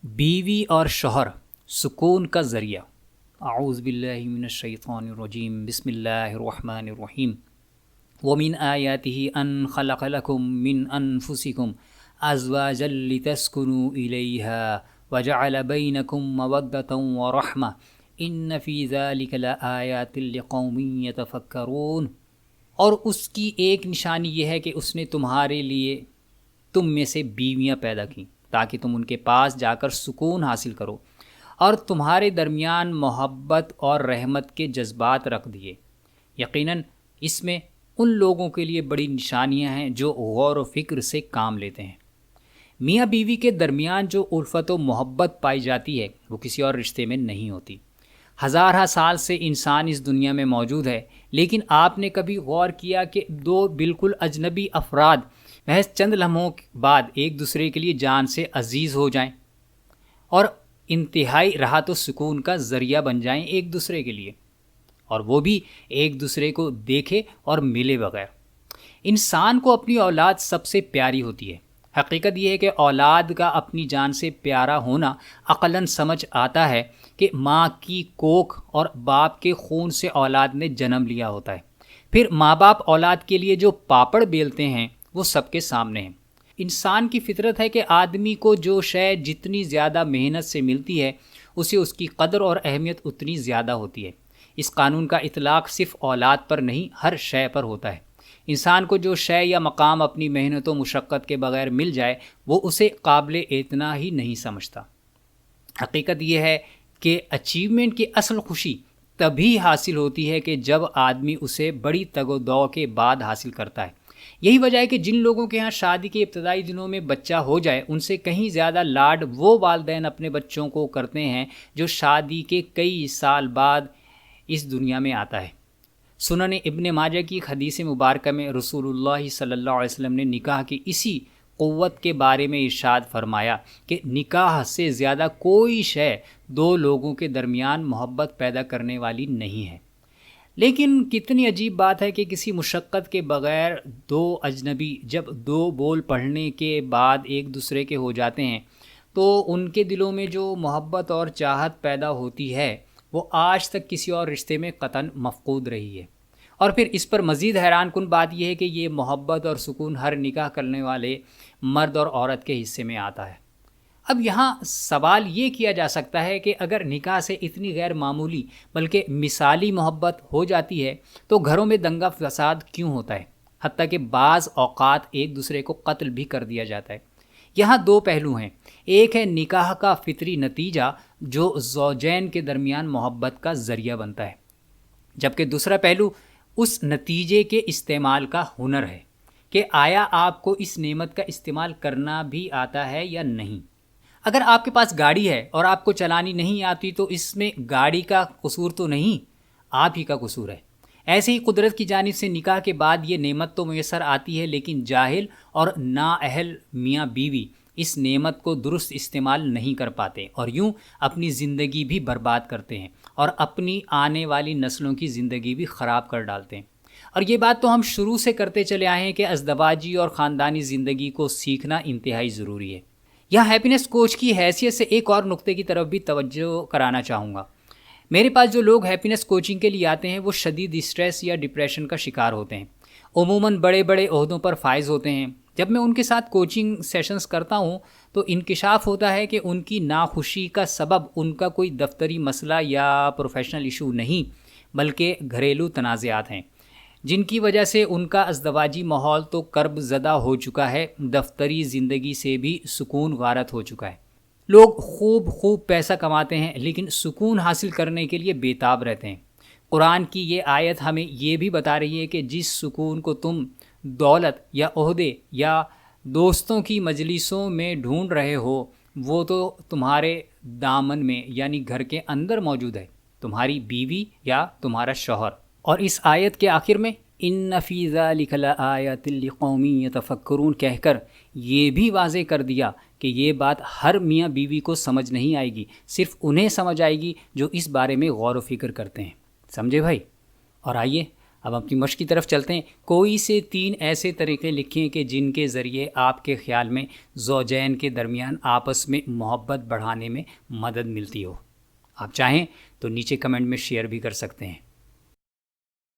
بیوی اور شوہر سکون کا ذریعہ۔ اعوذ باللہ من الشیطان الرجیم، بسم اللہ الرحمن الرحیم۔ ومن آیاتہ ان خلق لکم من انفسکم ازواجا لتسکنوا الیہا وجعل بینکم مودۃ ورحمۃ ان فی ذلک لآیات لقوم یتفکرون۔ اور اس کی ایک نشانی یہ ہے کہ اس نے تمہارے لیے تم میں سے بیویاں پیدا کیں تاکہ تم ان کے پاس جا کر سکون حاصل کرو، اور تمہارے درمیان محبت اور رحمت کے جذبات رکھ دیے۔ یقیناً اس میں ان لوگوں کے لیے بڑی نشانیاں ہیں جو غور و فکر سے کام لیتے ہیں۔ میاں بیوی کے درمیان جو الفت و محبت پائی جاتی ہے وہ کسی اور رشتے میں نہیں ہوتی۔ ہزارہ سال سے انسان اس دنیا میں موجود ہے، لیکن آپ نے کبھی غور کیا کہ دو بالکل اجنبی افراد محض چند لمحوں بعد ایک دوسرے کے لیے جان سے عزیز ہو جائیں اور انتہائی راحت و سکون کا ذریعہ بن جائیں ایک دوسرے کے لیے، اور وہ بھی ایک دوسرے کو دیکھے اور ملے بغیر؟ انسان کو اپنی اولاد سب سے پیاری ہوتی ہے۔ حقیقت یہ ہے کہ اولاد کا اپنی جان سے پیارا ہونا عقلاً سمجھ آتا ہے کہ ماں کی کوکھ اور باپ کے خون سے اولاد نے جنم لیا ہوتا ہے۔ پھر ماں باپ اولاد کے لیے جو پاپڑ بیلتے ہیں وہ سب کے سامنے ہیں۔ انسان کی فطرت ہے کہ آدمی کو جو شے جتنی زیادہ محنت سے ملتی ہے اسے اس کی قدر اور اہمیت اتنی زیادہ ہوتی ہے۔ اس قانون کا اطلاق صرف اولاد پر نہیں، ہر شے پر ہوتا ہے۔ انسان کو جو شے یا مقام اپنی محنت و مشقت کے بغیر مل جائے وہ اسے قابل اعتنا ہی نہیں سمجھتا۔ حقیقت یہ ہے کہ اچیومنٹ کی اصل خوشی تبھی حاصل ہوتی ہے کہ جب آدمی اسے بڑی تگ و دو کے بعد حاصل کرتا ہے۔ یہی وجہ ہے کہ جن لوگوں کے ہاں شادی کے ابتدائی دنوں میں بچہ ہو جائے ان سے کہیں زیادہ لاڈ وہ والدین اپنے بچوں کو کرتے ہیں جو شادی کے کئی سال بعد اس دنیا میں آتا ہے۔ سنن ابن ماجہ کی ایک حدیث مبارکہ میں رسول اللہ صلی اللہ علیہ وسلم نے نکاح کی اسی قوت کے بارے میں ارشاد فرمایا کہ نکاح سے زیادہ کوئی شے دو لوگوں کے درمیان محبت پیدا کرنے والی نہیں ہے۔ لیکن کتنی عجیب بات ہے کہ کسی مشقت کے بغیر دو اجنبی جب دو بول پڑھنے کے بعد ایک دوسرے کے ہو جاتے ہیں تو ان کے دلوں میں جو محبت اور چاہت پیدا ہوتی ہے وہ آج تک کسی اور رشتے میں قطعاً مفقود رہی ہے۔ اور پھر اس پر مزید حیران کن بات یہ ہے کہ یہ محبت اور سکون ہر نکاح کرنے والے مرد اور عورت کے حصے میں آتا ہے۔ اب یہاں سوال یہ کیا جا سکتا ہے کہ اگر نکاح سے اتنی غیر معمولی بلکہ مثالی محبت ہو جاتی ہے تو گھروں میں دنگا فساد کیوں ہوتا ہے، حتیٰ کہ بعض اوقات ایک دوسرے کو قتل بھی کر دیا جاتا ہے؟ یہاں دو پہلو ہیں۔ ایک ہے نکاح کا فطری نتیجہ جو زوجین کے درمیان محبت کا ذریعہ بنتا ہے، جبکہ دوسرا پہلو اس نتیجے کے استعمال کا ہنر ہے کہ آیا آپ کو اس نعمت کا استعمال کرنا بھی آتا ہے یا نہیں۔ اگر آپ کے پاس گاڑی ہے اور آپ کو چلانی نہیں آتی تو اس میں گاڑی کا قصور تو نہیں، آپ ہی کا قصور ہے۔ ایسے ہی قدرت کی جانب سے نکاح کے بعد یہ نعمت تو میسر آتی ہے، لیکن جاہل اور نااہل میاں بیوی اس نعمت کو درست استعمال نہیں کر پاتے اور یوں اپنی زندگی بھی برباد کرتے ہیں اور اپنی آنے والی نسلوں کی زندگی بھی خراب کر ڈالتے ہیں۔ اور یہ بات تو ہم شروع سے کرتے چلے آئے ہیں کہ ازدواجی اور خاندانی زندگی کو سیکھنا انتہائی ضروری ہے۔ یہاں ہیپینس کوچ کی حیثیت سے ایک اور نقطے کی طرف بھی توجہ کرانا چاہوں گا۔ میرے پاس جو لوگ ہیپینس کوچنگ کے لیے آتے ہیں وہ شدید اسٹریس یا ڈپریشن کا شکار ہوتے ہیں، عموماً بڑے بڑے عہدوں پر فائز ہوتے ہیں۔ جب میں ان کے ساتھ کوچنگ سیشنز کرتا ہوں تو انکشاف ہوتا ہے کہ ان کی ناخوشی کا سبب ان کا کوئی دفتری مسئلہ یا پروفیشنل ایشو نہیں بلکہ گھریلو تنازعات ہیں، جن کی وجہ سے ان کا ازدواجی ماحول تو کرب زدہ ہو چکا ہے، دفتری زندگی سے بھی سکون غارت ہو چکا ہے۔ لوگ خوب پیسہ کماتے ہیں لیکن سکون حاصل کرنے کے لیے بےتاب رہتے ہیں۔ قرآن کی یہ آیت ہمیں یہ بھی بتا رہی ہے کہ جس سکون کو تم دولت یا عہدے یا دوستوں کی مجلسوں میں ڈھونڈ رہے ہو وہ تو تمہارے دامن میں یعنی گھر کے اندر موجود ہے، تمہاری بیوی یا تمہارا شوہر۔ اور اس آیت کے آخر میں ان فی ذلک لآیات لقوم یتفکرون کہہ کر یہ بھی واضح کر دیا کہ یہ بات ہر میاں بیوی کو سمجھ نہیں آئے گی، صرف انہیں سمجھ آئے گی جو اس بارے میں غور و فکر کرتے ہیں۔ سمجھے بھائی؟ اور آئیے اب اپنی مشق کی طرف چلتے ہیں. کوئی سے 3 ایسے طریقے لکھیں کہ جن کے ذریعے آپ کے خیال میں زوجین کے درمیان آپس میں محبت بڑھانے میں مدد ملتی ہو. آپ چاہیں تو نیچے کمنٹ میں شیئر بھی کر سکتے ہیں.